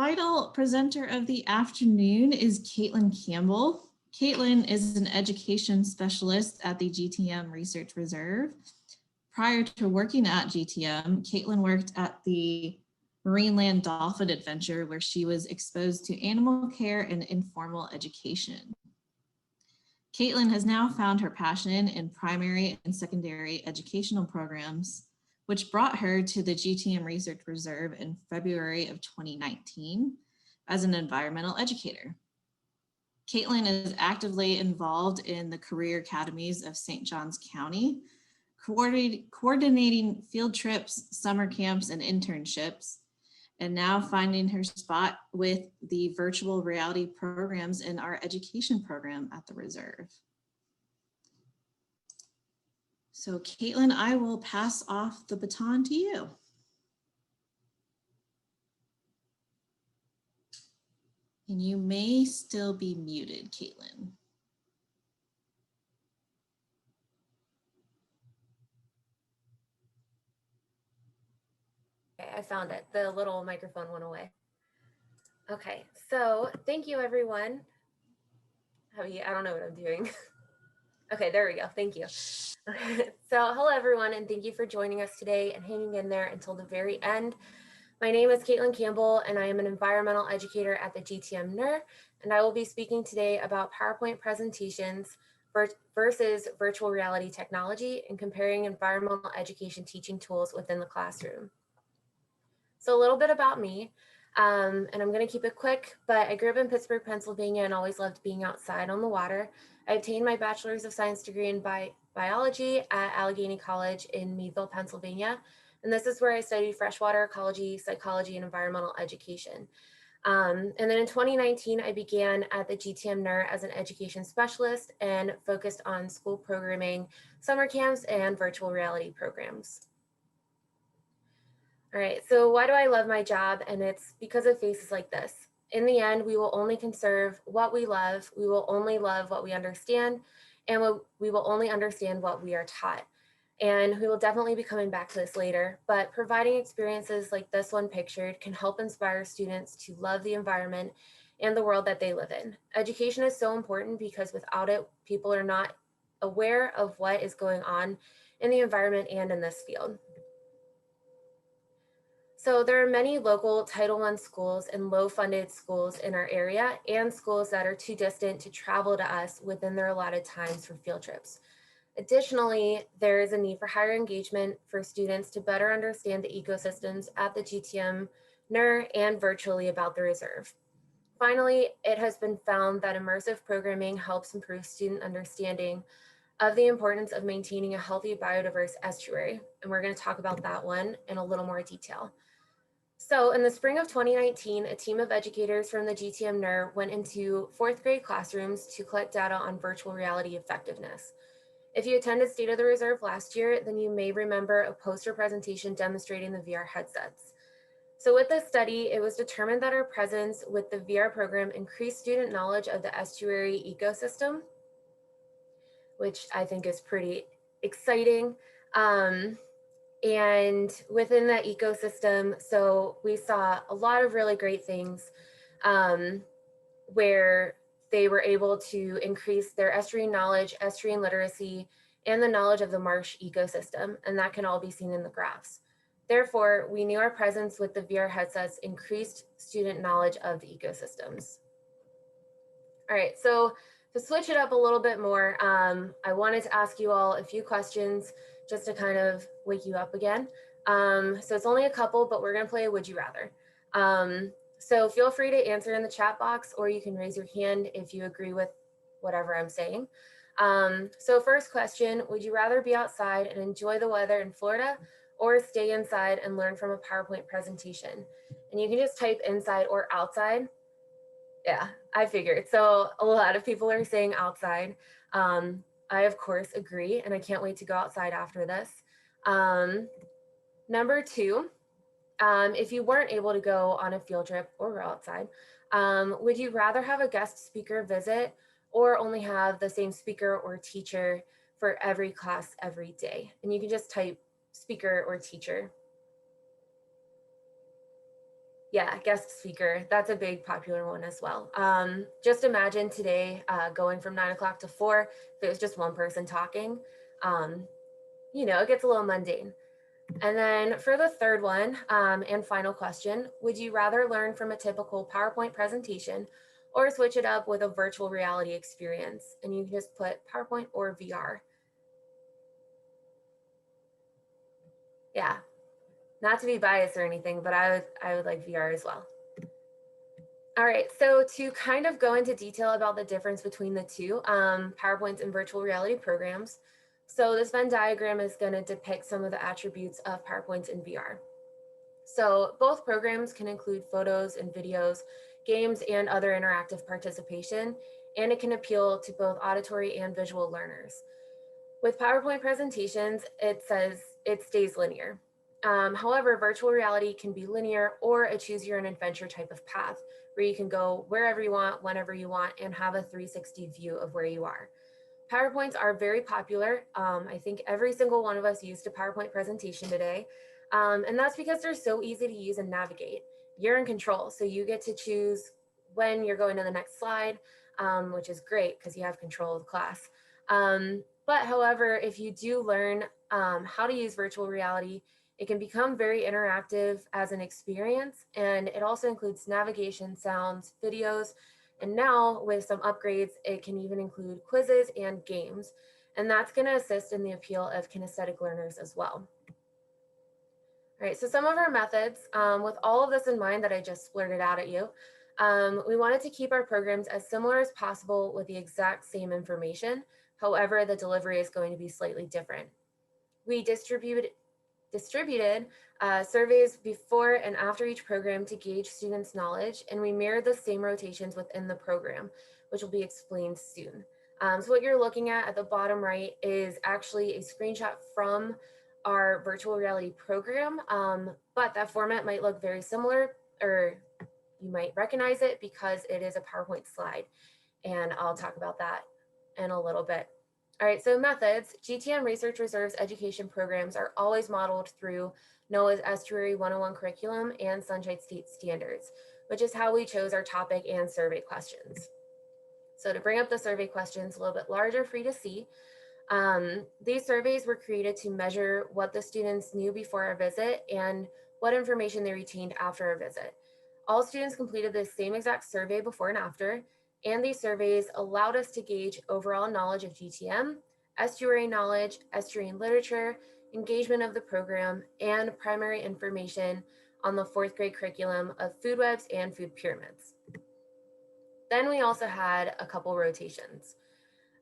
final presenter of the afternoon is Kaitlyn Campbell. Kaitlyn is an education specialist at the GTM Research Reserve. Prior to working at GTM, Kaitlyn worked at the Marineland Dolphin Adventure, where she was exposed to animal care and informal education. Kaitlyn has now found her passion in primary and secondary educational programs, which brought her to the GTM Research Reserve in February of 2019 as an environmental educator. Kaitlyn is actively involved in the career academies of St. Johns County, coordinating field trips, summer camps, and internships, and now finding her spot with the virtual reality programs in our education program at the Reserve. So Kaitlyn, I will pass off the baton to you. And you may still be muted, Kaitlyn. Okay, I found it. The little microphone went away. Okay, so thank you, everyone. I don't know what I'm doing. Okay, there we go. Thank you. So hello, everyone, and thank you for joining us today and hanging in there until the very end. My name is Kaitlyn Campbell, and I am an environmental educator at the GTM NER, and I will be speaking today about PowerPoint presentations versus virtual reality technology and comparing environmental education teaching tools within the classroom. So a little bit about me, and I'm going to keep it quick, but I grew up in Pittsburgh, Pennsylvania, and always loved being outside on the water. I obtained my Bachelor's of Science degree in biology at Allegheny College in Meadville, Pennsylvania. And this is where I studied freshwater ecology, psychology, and environmental education. And then in 2019, I began at the GTM NER as an education specialist and focused on school programming, summer camps, and virtual reality programs. All right, so why do I love my job? And it's because of faces like this. In the end, we will only conserve what we love. We will only love what we understand, and we will only understand what we are taught. And we will definitely be coming back to this later, but providing experiences like this one pictured can help inspire students to love the environment and the world that they live in. Education is so important because without it, people are not aware of what is going on in the environment and in this field. So there are many local Title I schools and low-funded schools in our area and schools that are too distant to travel to us within their allotted times for field trips. Additionally, there is a need for higher engagement for students to better understand the ecosystems at the GTM NER and virtually about the reserve. Finally, it has been found that immersive programming helps improve student understanding of the importance of maintaining a healthy biodiverse estuary. And we're going to talk about that one in a little more detail. So in the spring of 2019, a team of educators from the GTM NER went into 4th grade classrooms to collect data on virtual reality effectiveness. If you attended State of the Reserve last year, then you may remember a poster presentation demonstrating the VR headsets. So with this study, it was determined that our presence with the VR program increased student knowledge of the estuary ecosystem, which I think is pretty exciting. And within that ecosystem, so we saw a lot of really great things where they were able to increase their estuarine knowledge, estuarine literacy, and the knowledge of the marsh ecosystem, and that can all be seen in the graphs. Therefore, we knew our presence with the VR headsets increased student knowledge of the ecosystems. All right, so to switch it up a little bit more, I wanted to ask you all a few questions just to kind of wake you up again. So it's only a couple, but we're gonna play a Would You Rather. So feel free to answer in the chat box, or you can raise your hand if you agree with whatever I'm saying. So first question, would you rather be outside and enjoy the weather in Florida or stay inside and learn from a PowerPoint presentation? And you can just type inside or outside. Yeah, I figured. So a lot of people are saying outside. I of course agree, and I can't wait to go outside after this. Number two, if you weren't able to go on a field trip or go outside, would you rather have a guest speaker visit or only have the same speaker or teacher for every class every day? And you can just type speaker or teacher. Yeah, guest speaker. That's a big popular one as well. Just imagine today going from 9 o'clock to 4, if it was just one person talking, it gets a little mundane. And then for the third one and final question, would you rather learn from a typical PowerPoint presentation or switch it up with a virtual reality experience? And you can just put PowerPoint or VR. Yeah, not to be biased or anything, but I would like VR as well. All right, so to kind of go into detail about the difference between the two, PowerPoints and virtual reality programs. So this Venn diagram is going to depict some of the attributes of PowerPoints and VR. So both programs can include photos and videos, games, and other interactive participation, and it can appeal to both auditory and visual learners. With PowerPoint presentations, it says it stays linear. However, virtual reality can be linear or a choose your own adventure type of path, where you can go wherever you want, whenever you want, and have a 360 view of where you are. PowerPoints are very popular. I think every single one of us used a PowerPoint presentation today. And that's because they're so easy to use and navigate. You're in control, so you get to choose when you're going to the next slide, which is great because you have control of the class. But however, if you do learn how to use virtual reality, it can become very interactive as an experience, and it also includes navigation, sounds, videos, and now with some upgrades, it can even include quizzes and games, and that's going to assist in the appeal of kinesthetic learners as well. All right, so some of our methods, with all of this in mind that I just blurted out at you, we wanted to keep our programs as similar as possible with the exact same information. However, the delivery is going to be slightly different. We distributed surveys before and after each program to gauge students' knowledge, and we mirrored the same rotations within the program, which will be explained soon. So what you're looking at the bottom right is actually a screenshot from our virtual reality program, but that format might look very similar, or you might recognize it because it is a PowerPoint slide, and I'll talk about that in a little bit. All right, so methods. GTM Research Reserve's education programs are always modeled through NOAA's Estuary 101 curriculum and Sunshine State standards, which is how we chose our topic and survey questions. So to bring up the survey questions a little bit larger for you to see, these surveys were created to measure what the students knew before our visit and what information they retained after our visit. All students completed the same exact survey before and after, and these surveys allowed us to gauge overall knowledge of GTM, estuary knowledge, estuarine literature, engagement of the program, and primary information on the 4th grade curriculum of food webs and food pyramids. Then we also had a couple rotations.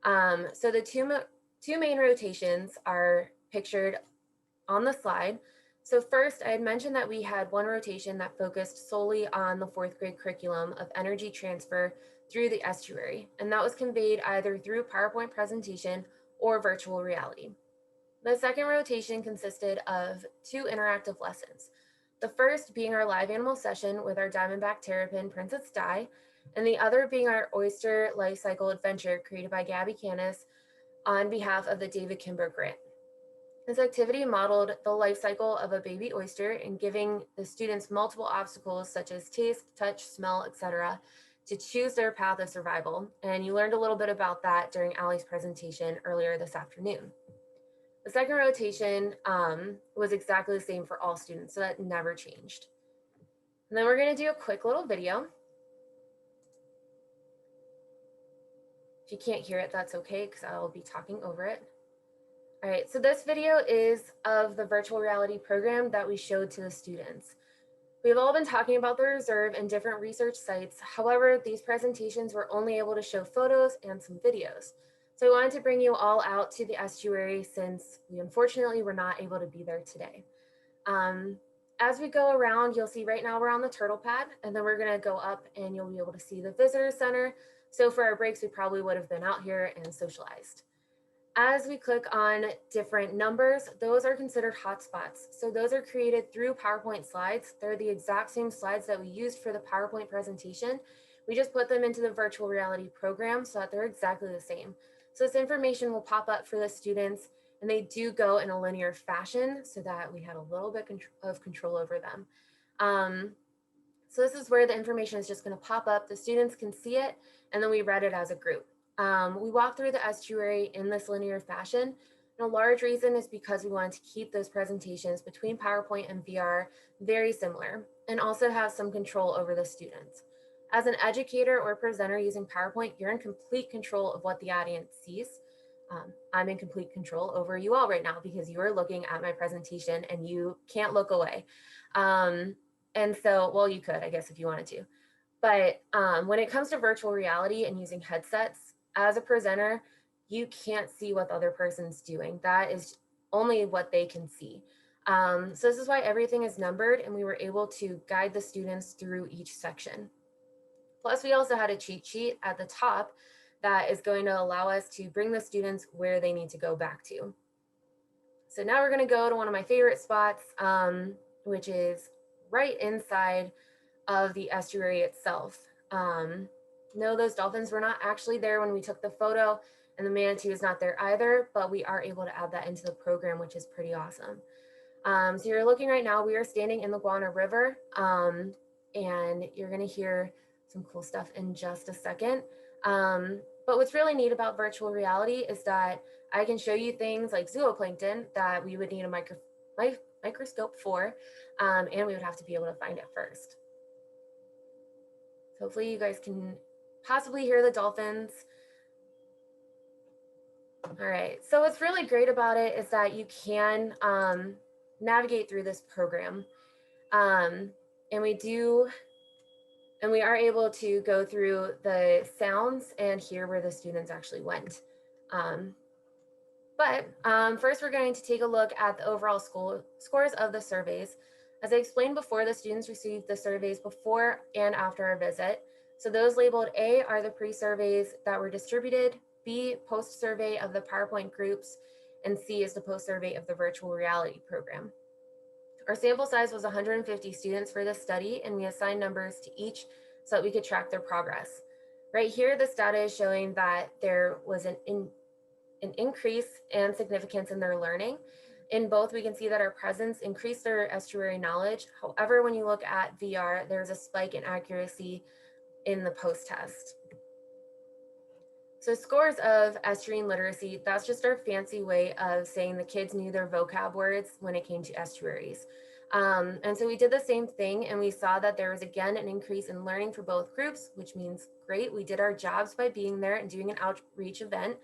So the two main rotations are pictured on the slide. So first, I had mentioned that we had one rotation that focused solely on the 4th grade curriculum of energy transfer through the estuary, and that was conveyed either through PowerPoint presentation or virtual reality. The second rotation consisted of 2 interactive lessons. The first being our live animal session with our diamondback terrapin, Princess Di, and the other being our oyster life cycle adventure created by Gabby Canis on behalf of the David Kimbrough Grant. This activity modeled the life cycle of a baby oyster and giving the students multiple obstacles such as taste, touch, smell, etc., to choose their path of survival. And you learned a little bit about that during Allie's presentation earlier this afternoon. The second rotation was exactly the same for all students, so that never changed. And then we're going to do a quick little video. If you can't hear it, that's okay, because I'll be talking over it. All right, so this video is of the virtual reality program that we showed to the students. We've all been talking about the reserve and different research sites. However, these presentations were only able to show photos and some videos. So I wanted to bring you all out to the estuary since we unfortunately were not able to be there today. As we go around, you'll see right now we're on the turtle pad, and then we're gonna go up and you'll be able to see the visitor center. So for our breaks, we probably would have been out here and socialized. As we click on different numbers, those are considered hotspots. So those are created through PowerPoint slides. They're the exact same slides that we used for the PowerPoint presentation. We just put them into the virtual reality program so that they're exactly the same. So this information will pop up for the students, and they do go in a linear fashion so that we had a little bit of control over them. So this is where the information is just going to pop up. The students can see it, and then we read it as a group. We walk through the estuary in this linear fashion. And a large reason is because we wanted to keep those presentations between PowerPoint and VR very similar, and also have some control over the students. As an educator or presenter using PowerPoint, you're in complete control of what the audience sees. I'm in complete control over you all right now because you are looking at my presentation and you can't look away. And so, well, you could, I guess, if you wanted to. But when it comes to virtual reality and using headsets, as a presenter, you can't see what the other person's doing. That is only what they can see. So this is why everything is numbered, and we were able to guide the students through each section. Plus, we also had a cheat sheet at the top that is going to allow us to bring the students where they need to go back to. So now we're going to go to one of my favorite spots, which is right inside of the estuary itself. No, those dolphins were not actually there when we took the photo, and the manatee is not there either, but we are able to add that into the program, which is pretty awesome. So you're looking right now, we are standing in the Guana River, and you're going to hear some cool stuff in just a second. But what's really neat about virtual reality is that I can show you things like zooplankton that we would need a microscope for, and we would have to be able to find it first. So hopefully you guys can possibly hear the dolphins. All right, so what's really great about it is that you can navigate through this program. And we are able to go through the sounds and hear where the students actually went. But first we're going to take a look at the overall scores of the surveys. As I explained before, the students received the surveys before and after our visit. So those labeled A are the pre-surveys that were distributed, B, post-survey of the PowerPoint groups, and C is the post-survey of the virtual reality program. Our sample size was 150 students for this study, and we assigned numbers to each so that we could track their progress. Right here, this data is showing that there was an increase and significance in their learning. In both, we can see that our presence increased their estuary knowledge. However, when you look at VR, there's a spike in accuracy in the post-test. So scores of estuarine literacy, that's just our fancy way of saying the kids knew their vocab words when it came to estuaries. And so we did the same thing, and we saw that there was again an increase in learning for both groups, which means great, we did our jobs by being there and doing an outreach event.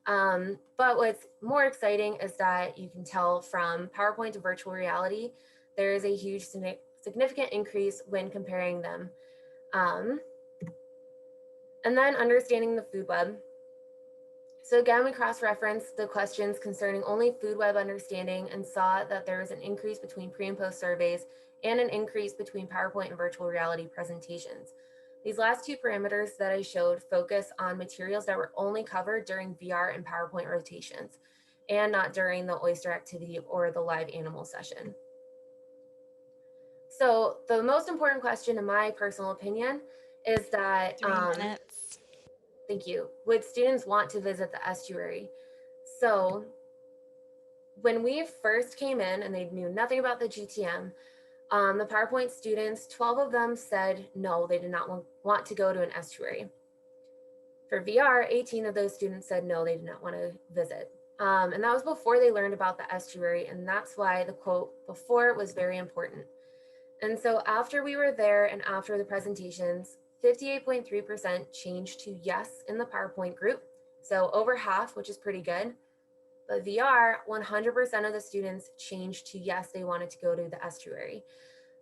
But what's more exciting is that you can tell from PowerPoint to virtual reality, there is a huge significant increase when comparing them. And then understanding the food web. So again, we cross-referenced the questions concerning only food web understanding and saw that there was an increase between pre and post surveys and an increase between PowerPoint and virtual reality presentations. These last two parameters that I showed focus on materials that were only covered during VR and PowerPoint rotations and not during the oyster activity or the live animal session. So the most important question, in my personal opinion, is that 3 minutes. Thank you. Would students want to visit the estuary? So when we first came in and they knew nothing about the GTM, the PowerPoint students, 12 of them said no, they did not want to go to an estuary. For VR, 18 of those students said no, they did not want to visit. And that was before they learned about the estuary, and that's why the quote before was very important. And so after we were there and after the presentations, 58.3% changed to yes in the PowerPoint group. So over half, which is pretty good. But VR, 100% of the students changed to yes, they wanted to go to the estuary,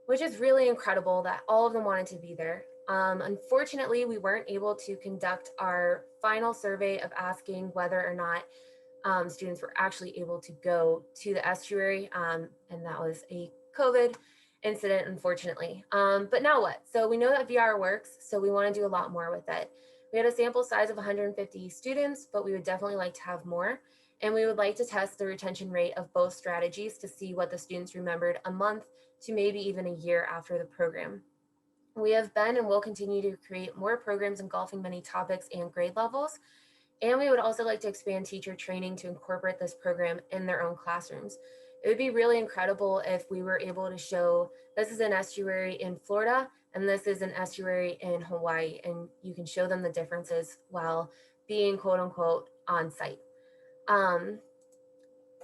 which is really incredible that all of them wanted to be there. Unfortunately, we weren't able to conduct our final survey of asking whether or not students were actually able to go to the estuary, and that was a COVID incident, unfortunately. But now what? So we know that VR works, so we want to do a lot more with it. We had a sample size of 150 students, but we would definitely like to have more. And we would like to test the retention rate of both strategies to see what the students remembered a month to maybe even a year after the program. We have been and will continue to create more programs engulfing many topics and grade levels. And we would also like to expand teacher training to incorporate this program in their own classrooms. It would be really incredible if we were able to show, this is an estuary in Florida, And this is an estuary in Hawaii, and you can show them the differences while being quote unquote on site.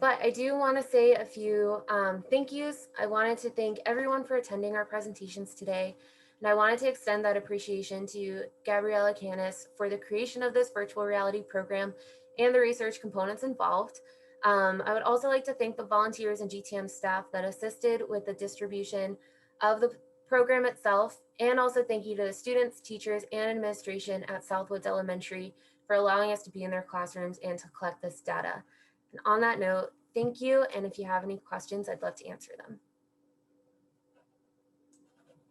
But I do want to say a few thank yous. I wanted to thank everyone for attending our presentations today. And I wanted to extend that appreciation to Gabriella Canis for the creation of this virtual reality program and the research components involved. I would also like to thank the volunteers and GTM staff that assisted with the distribution of the program itself. And also thank you to the students, teachers, and administration at Southwoods Elementary for allowing us to be in their classrooms and to collect this data. And on that note, thank you. And if you have any questions, I'd love to answer them.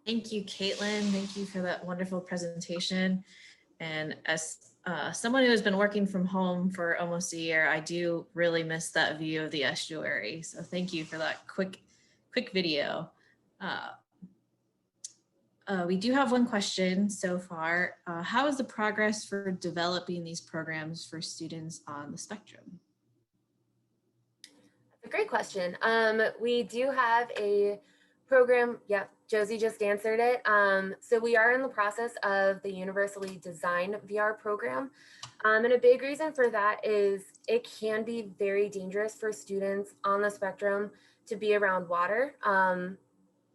Thank you, Kaitlyn. Thank you for that wonderful presentation. And as someone who has been working from home for almost a year, I do really miss that view of the estuary. So thank you for that quick video. We do have one question so far. How is the progress for developing these programs for students on the spectrum? A great question. We do have a program. Yep, Josie just answered it. So we are in the process of the universally designed VR program. And a big reason for that is it can be very dangerous for students on the spectrum to be around water.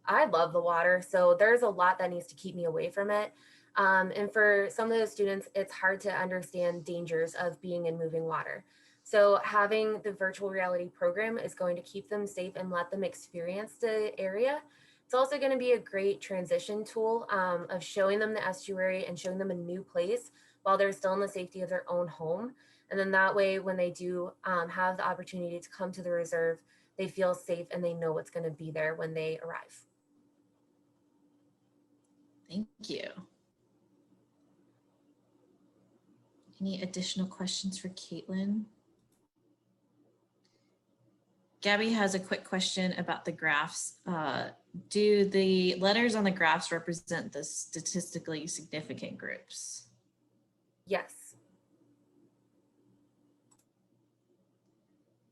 I love the water, so there's a lot that needs to keep me away from it. And for some of the students, it's hard to understand dangers of being in moving water. So having the virtual reality program is going to keep them safe and let them experience the area. It's also going to be a great transition tool of showing them the estuary and showing them a new place while they're still in the safety of their own home. And then that way, when they do have the opportunity to come to the reserve, they feel safe and they know what's going to be there when they arrive. Thank you. Any additional questions for Kaitlyn? Gabby has a quick question about the graphs. Do the letters on the graphs represent the statistically significant groups? Yes.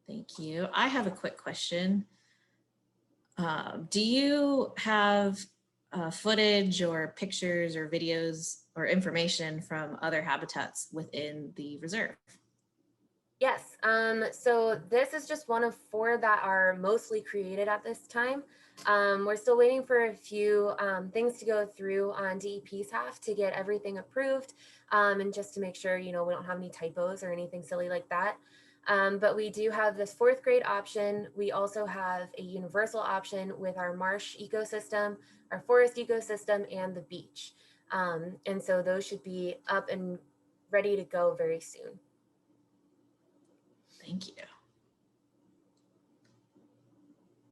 Thank you. I have a quick question. Do you have footage or pictures or videos or information from other habitats within the reserve? Yes, so this is just one of 4 that are mostly created at this time. We're still waiting for a few things to go through on DEP's half to get everything approved and just to make sure, we don't have any typos or anything silly like that. But we do have this 4th grade option. We also have a universal option with our marsh ecosystem, our forest ecosystem, and the beach. And so those should be up and ready to go very soon. Thank you.